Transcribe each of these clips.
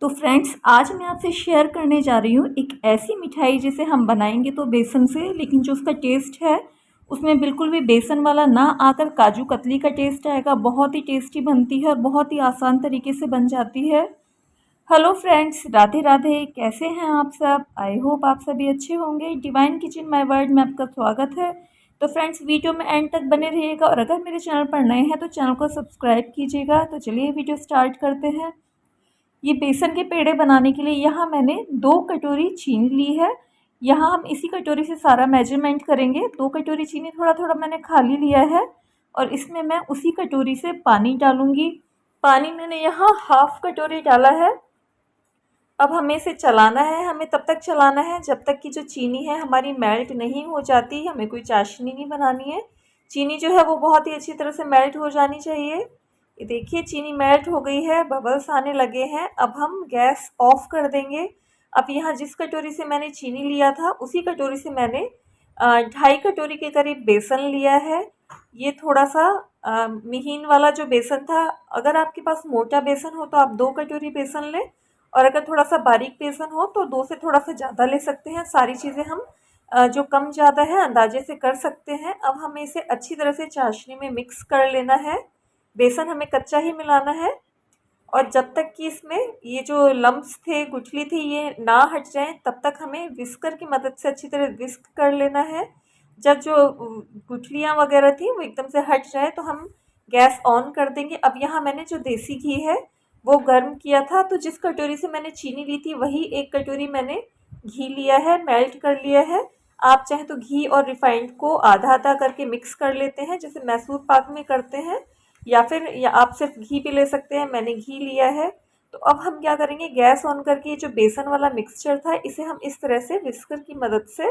तो फ्रेंड्स, आज मैं आपसे शेयर करने जा रही हूँ एक ऐसी मिठाई जिसे हम बनाएंगे तो बेसन से, लेकिन जो उसका टेस्ट है उसमें बिल्कुल भी बेसन वाला ना आकर काजू कतली का टेस्ट आएगा। बहुत ही टेस्टी बनती है और बहुत ही आसान तरीके से बन जाती है। Hello friends, Radhe Radhe. कैसे हैं आप सब? आई होप आप सभी अच्छे होंगे। डिवाइन किचन माय वर्ल्ड में आपका स्वागत है। तो फ्रेंड्स, वीडियो में एंड तक बने रहिएगा और अगर मेरे चैनल पर नए हैं तो चैनल को सब्सक्राइब कीजिएगा। तो चलिए वीडियो स्टार्ट करते हैं। ये बेसन के पेड़े बनाने के लिए यहाँ मैंने 2 कटोरी चीनी ली है। यहाँ हम इसी कटोरी से सारा मेजरमेंट करेंगे। 2 कटोरी चीनी थोड़ा थोड़ा मैंने खाली लिया है और इसमें मैं उसी कटोरी से पानी डालूंगी। पानी मैंने यहाँ हाफ कटोरी डाला है। अब हमें इसे चलाना है। हमें तब तक चलाना है जब तक कि जो चीनी है हमारी मेल्ट नहीं हो जाती। हमें कोई चाशनी नहीं बनानी है। चीनी जो है वो बहुत ही अच्छी तरह से मेल्ट हो जानी चाहिए। ये देखिए, चीनी मेल्ट हो गई है, बबल्स आने लगे हैं। अब हम गैस ऑफ कर देंगे। अब यहाँ जिस कटोरी से मैंने चीनी लिया था उसी कटोरी से मैंने 2.5 कटोरी के करीब बेसन लिया है। ये थोड़ा सा महीन वाला जो बेसन था। अगर आपके पास मोटा बेसन हो तो आप 2 कटोरी बेसन लें, और अगर थोड़ा सा बारीक बेसन हो तो 2 से थोड़ा सा ज़्यादा ले सकते हैं। सारी चीज़ें हम जो कम ज़्यादा है अंदाजे से कर सकते हैं। अब हमें इसे अच्छी तरह से चाशनी में मिक्स कर लेना है। बेसन हमें कच्चा ही मिलाना है और जब तक कि इसमें ये जो लम्प्स थे, गुठली थी, ये ना हट जाएं तब तक हमें विस्कर की मदद से अच्छी तरह विस्क कर लेना है। जब जो गुठलियाँ वगैरह थी वो एकदम से हट जाए तो हम गैस ऑन कर देंगे। अब यहाँ मैंने जो देसी घी है वो गर्म किया था, तो जिस कटोरी से मैंने चीनी ली थी वही 1 कटोरी मैंने घी लिया है, मेल्ट कर लिया है। आप चाहे तो घी और रिफाइंड को आधा आधा करके मिक्स कर लेते हैं, जैसे मैसूर पाक में करते हैं, या आप सिर्फ घी भी ले सकते हैं। मैंने घी लिया है। तो अब हम क्या करेंगे, गैस ऑन करके जो बेसन वाला मिक्सचर था इसे हम इस तरह से विस्कर की मदद से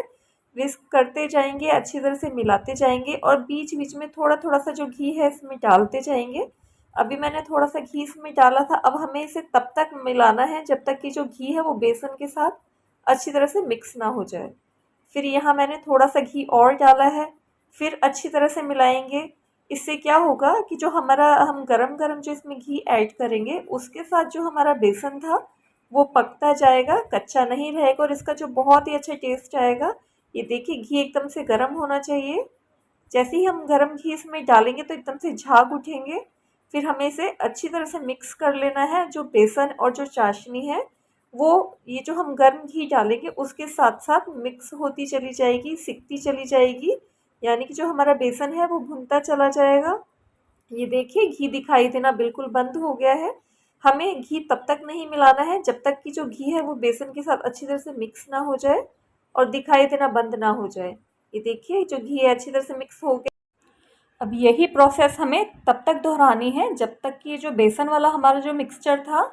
विस्क करते जाएंगे, अच्छी तरह से मिलाते जाएंगे और बीच बीच में थोड़ा थोड़ा सा जो घी है इसमें डालते जाएंगे। अभी मैंने थोड़ा सा घी इसमें डाला था। अब हमें इसे तब तक मिलाना है जब तक कि जो घी है वो बेसन के साथ अच्छी तरह से मिक्स ना हो जाए। फिर यहाँ मैंने थोड़ा सा घी और डाला है। फिर अच्छी तरह से मिलाएंगे। इससे क्या होगा कि जो हम गरम गरम जो इसमें घी ऐड करेंगे उसके साथ जो हमारा बेसन था वो पकता जाएगा, कच्चा नहीं रहेगा और इसका जो बहुत ही अच्छा टेस्ट आएगा। ये देखिए, घी एकदम से गर्म होना चाहिए। जैसे ही हम गरम घी इसमें डालेंगे तो एकदम से झाग उठेंगे। फिर हमें इसे अच्छी तरह से मिक्स कर लेना है। जो बेसन और जो चाशनी है वो ये जो हम गर्म घी डालेंगे उसके साथ साथ मिक्स होती चली जाएगी, सिकती चली जाएगी, यानी कि जो हमारा बेसन है वो भुनता चला जाएगा। ये देखिए, घी दिखाई देना बिल्कुल बंद हो गया है। हमें घी तब तक नहीं मिलाना है जब तक कि जो घी है वो बेसन के साथ अच्छी तरह से मिक्स ना हो जाए और दिखाई देना बंद ना हो जाए। ये देखिए, जो घी है अच्छी तरह से मिक्स हो गया। अब यही प्रोसेस हमें तब तक दोहरानी है जब तक कि जो बेसन वाला हमारा जो मिक्सचर था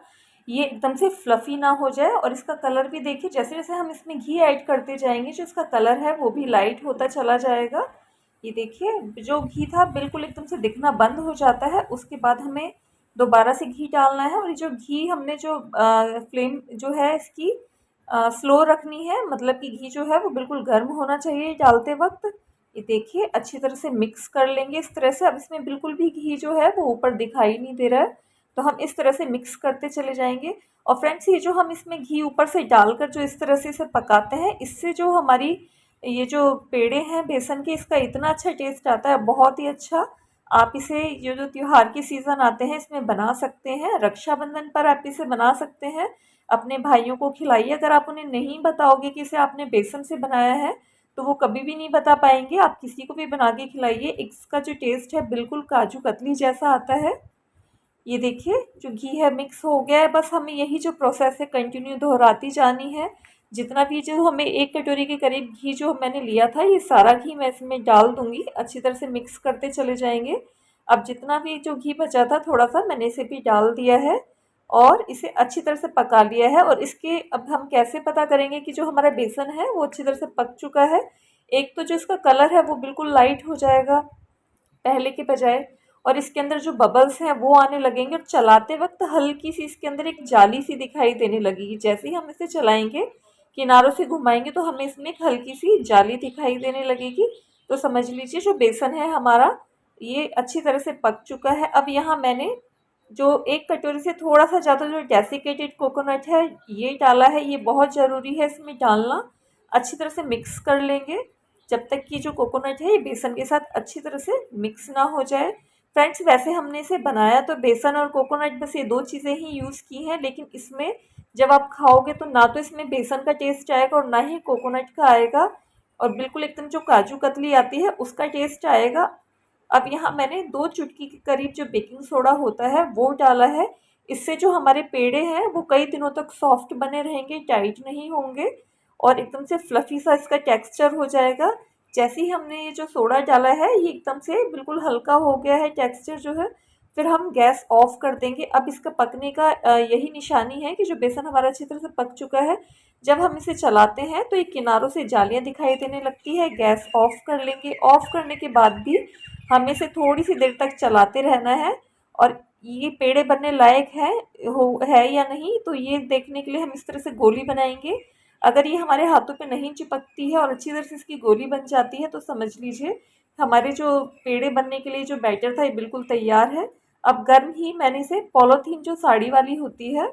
ये एकदम से फ्लफ़ी ना हो जाए। और इसका कलर भी देखिए, जैसे जैसे हम इसमें घी ऐड करते जाएंगे जो इसका कलर है वो भी लाइट होता चला जाएगा। ये देखिए, जो घी था बिल्कुल एकदम से दिखना बंद हो जाता है। उसके बाद हमें दोबारा से घी डालना है और ये जो घी हमने जो फ्लेम जो है इसकी स्लो रखनी है, मतलब कि घी जो है वो बिल्कुल गर्म होना चाहिए डालते वक्त। ये देखिए, अच्छी तरह से मिक्स कर लेंगे इस तरह से। अब इसमें बिल्कुल भी घी जो है वो ऊपर दिखाई नहीं दे रहा है, तो हम इस तरह से मिक्स करते चले जाएंगे। और फ्रेंड्स, ये जो हम इसमें घी ऊपर से डालकर जो इस तरह से इसे पकाते हैं, इससे जो हमारी ये जो पेड़े हैं बेसन के, इसका इतना अच्छा टेस्ट आता है, बहुत ही अच्छा। आप इसे ये जो त्योहार के सीज़न आते हैं इसमें बना सकते हैं। रक्षाबंधन पर आप इसे बना सकते हैं, अपने भाइयों को खिलाइए। अगर आप उन्हें नहीं बताओगे कि इसे आपने बेसन से बनाया है तो वो कभी भी नहीं बता पाएंगे। आप किसी को भी बना के खिलाइए, इसका जो टेस्ट है बिल्कुल काजू कतली जैसा आता है। ये देखिए, जो घी है मिक्स हो गया है। बस हमें यही जो प्रोसेस है कंटिन्यू दोहराती जानी है। जितना भी जो हमें 1 कटोरी के करीब घी जो मैंने लिया था ये सारा घी मैं इसमें डाल दूंगी। अच्छी तरह से मिक्स करते चले जाएंगे। अब जितना भी जो घी बचा था थोड़ा सा मैंने इसे भी डाल दिया है और इसे अच्छी तरह से पका लिया है। और इसके अब हम कैसे पता करेंगे कि जो हमारा बेसन है वो अच्छी तरह से पक चुका है। एक तो जो इसका कलर है वो बिल्कुल लाइट हो जाएगा पहले के बजाय, और इसके अंदर जो बबल्स हैं वो आने लगेंगे और चलाते वक्त हल्की सी इसके अंदर एक जाली सी दिखाई देने लगेगी। जैसे ही हम इसे चलाएंगे, किनारों से घुमाएंगे, तो हमें इसमें एक हल्की सी जाली दिखाई देने लगेगी। तो समझ लीजिए जो बेसन है हमारा ये अच्छी तरह से पक चुका है। अब यहाँ मैंने जो एक कटोरी से थोड़ा सा ज़्यादा जो डेसिकेटेड कोकोनट है ये डाला है, ये बहुत ज़रूरी है इसमें डालना। अच्छी तरह से मिक्स कर लेंगे जब तक कि जो कोकोनट है ये बेसन के साथ अच्छी तरह से मिक्स ना हो जाए। फ्रेंड्स, वैसे हमने इसे बनाया तो बेसन और कोकोनट बस ये दो चीज़ें ही यूज़ की हैं, लेकिन इसमें जब आप खाओगे तो ना तो इसमें बेसन का टेस्ट आएगा और ना ही कोकोनट का आएगा, और बिल्कुल एकदम जो काजू कतली आती है उसका टेस्ट आएगा। अब यहाँ मैंने 2 चुटकी के करीब जो बेकिंग सोडा होता है वो डाला है। इससे जो हमारे पेड़े हैं वो कई दिनों तक सॉफ्ट बने रहेंगे, टाइट नहीं होंगे और एकदम से फ्लफ़ी सा इसका टेक्सचर हो जाएगा। जैसे ही हमने ये जो सोडा डाला है ये एकदम से बिल्कुल हल्का हो गया है टेक्सचर जो है, फिर हम गैस ऑफ़ कर देंगे। अब इसका पकने का यही निशानी है कि जो बेसन हमारा अच्छी तरह से पक चुका है। जब हम इसे चलाते हैं तो ये किनारों से जालियाँ दिखाई देने लगती है। गैस ऑफ़ कर लेंगे। ऑफ़ करने के बाद भी हमें इसे थोड़ी सी देर तक चलाते रहना है, और ये पेड़े बनने लायक है या नहीं, तो ये देखने के लिए हम इस तरह से गोली बनाएंगे। अगर ये हमारे हाथों पे नहीं चिपकती है और अच्छी तरह से इसकी गोली बन जाती है तो समझ लीजिए हमारे जो पेड़े बनने के लिए जो बैटर था ये बिल्कुल तैयार है। अब गर्म ही मैंने इसे पॉलीथीन जो साड़ी वाली होती है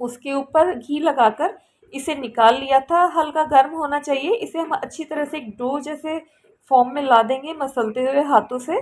उसके ऊपर घी लगाकर इसे निकाल लिया था। हल्का गर्म होना चाहिए। इसे हम अच्छी तरह से एक डो जैसे फॉर्म में ला देंगे मसलते हुए हाथों से,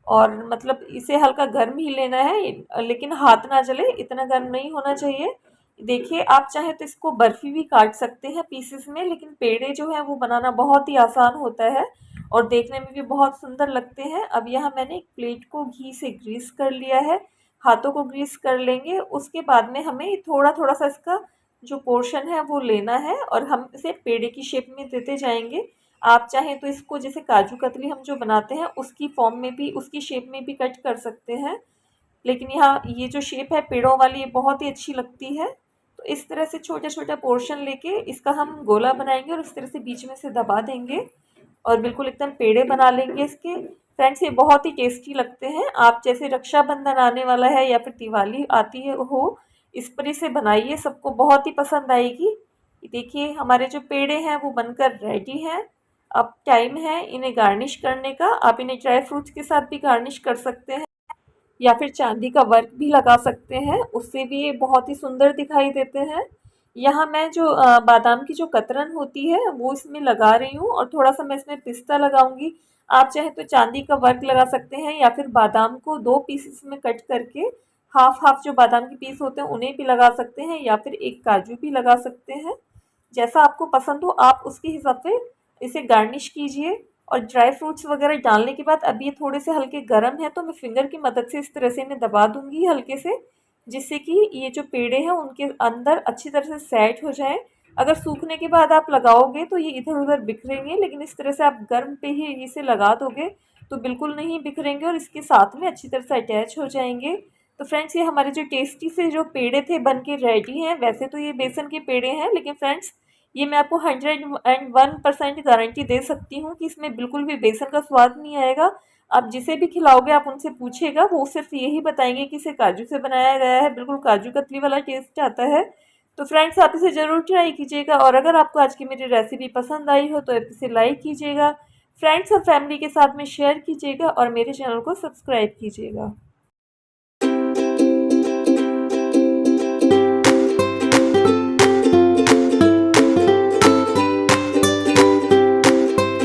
और मतलब इसे हल्का गर्म ही लेना है, लेकिन हाथ ना जले इतना गर्म नहीं होना चाहिए। देखिए, आप चाहें तो इसको बर्फ़ी भी काट सकते हैं पीसेस में, लेकिन पेड़े जो हैं वो बनाना बहुत ही आसान होता है और देखने में भी बहुत सुंदर लगते हैं। अब यहाँ मैंने एक प्लेट को घी से ग्रीस कर लिया है, हाथों को ग्रीस कर लेंगे। उसके बाद में हमें थोड़ा थोड़ा सा इसका जो पोर्शन है वो लेना है और हम इसे पेड़े की शेप में देते जाएंगे। आप चाहें तो इसको जैसे काजू कतली हम जो बनाते हैं उसकी फॉर्म में भी, उसकी शेप में भी कट कर सकते हैं, लेकिन यहाँ ये जो शेप है पेड़ों वाली ये बहुत ही अच्छी लगती है। तो इस तरह से छोटा छोटा पोर्शन लेके इसका हम गोला बनाएंगे और इस तरह से बीच में से दबा देंगे और बिल्कुल एकदम पेड़े बना लेंगे इसके। फ्रेंड्स, ये बहुत ही टेस्टी लगते हैं। आप जैसे रक्षाबंधन आने वाला है या फिर दिवाली आती है हो, इस पर इसे बनाइए, सबको बहुत ही पसंद आएगी। देखिए, हमारे जो पेड़े हैं वो बनकर रेडी हैं। अब टाइम है इन्हें गार्निश करने का। आप इन्हें ड्राई फ्रूट्स के साथ भी गार्निश कर सकते हैं या फिर चांदी का वर्क भी लगा सकते हैं, उससे भी ये बहुत ही सुंदर दिखाई देते हैं। यहाँ मैं जो बादाम की जो कतरन होती है वो इसमें लगा रही हूँ और थोड़ा सा मैं इसमें पिस्ता लगाऊंगी। आप चाहे तो चांदी का वर्क लगा सकते हैं या फिर बादाम को 2 पीसेस में कट करके हाफ हाफ जो बादाम के पीस होते हैं उन्हें भी लगा सकते हैं या फिर एक काजू भी लगा सकते हैं। जैसा आपको पसंद हो आप उसके हिसाब से इसे गार्निश कीजिए। और ड्राई फ्रूट्स वगैरह डालने के बाद अब ये थोड़े से हल्के गर्म है तो मैं फिंगर की मदद से इस तरह से इन्हें दबा दूंगी हल्के से, जिससे कि ये जो पेड़े हैं उनके अंदर अच्छी तरह से सेट हो जाए। अगर सूखने के बाद आप लगाओगे तो ये इधर उधर बिखरेंगे, लेकिन इस तरह से आप गर्म पे ही इसे लगा दोगे तो बिल्कुल नहीं बिखरेंगे और इसके साथ में अच्छी तरह से अटैच हो जाएंगे। तो फ्रेंड्स, ये हमारे जो टेस्टी से जो पेड़े थे बन के रेडी हैं। वैसे तो ये बेसन के पेड़े हैं, लेकिन फ्रेंड्स ये मैं आपको 101% गारंटी दे सकती हूँ कि इसमें बिल्कुल भी बेसन का स्वाद नहीं आएगा। आप जिसे भी खिलाओगे आप उनसे पूछिएगा, वो सिर्फ यही बताएंगे कि इसे काजू से बनाया गया है, बिल्कुल काजू कतली वाला टेस्ट आता है। तो फ्रेंड्स, आप इसे ज़रूर ट्राई कीजिएगा और अगर आपको आज की मेरी रेसिपी पसंद आई हो तो इसे लाइक कीजिएगा, फ्रेंड्स और फैमिली के साथ में शेयर कीजिएगा और मेरे चैनल को सब्सक्राइब कीजिएगा।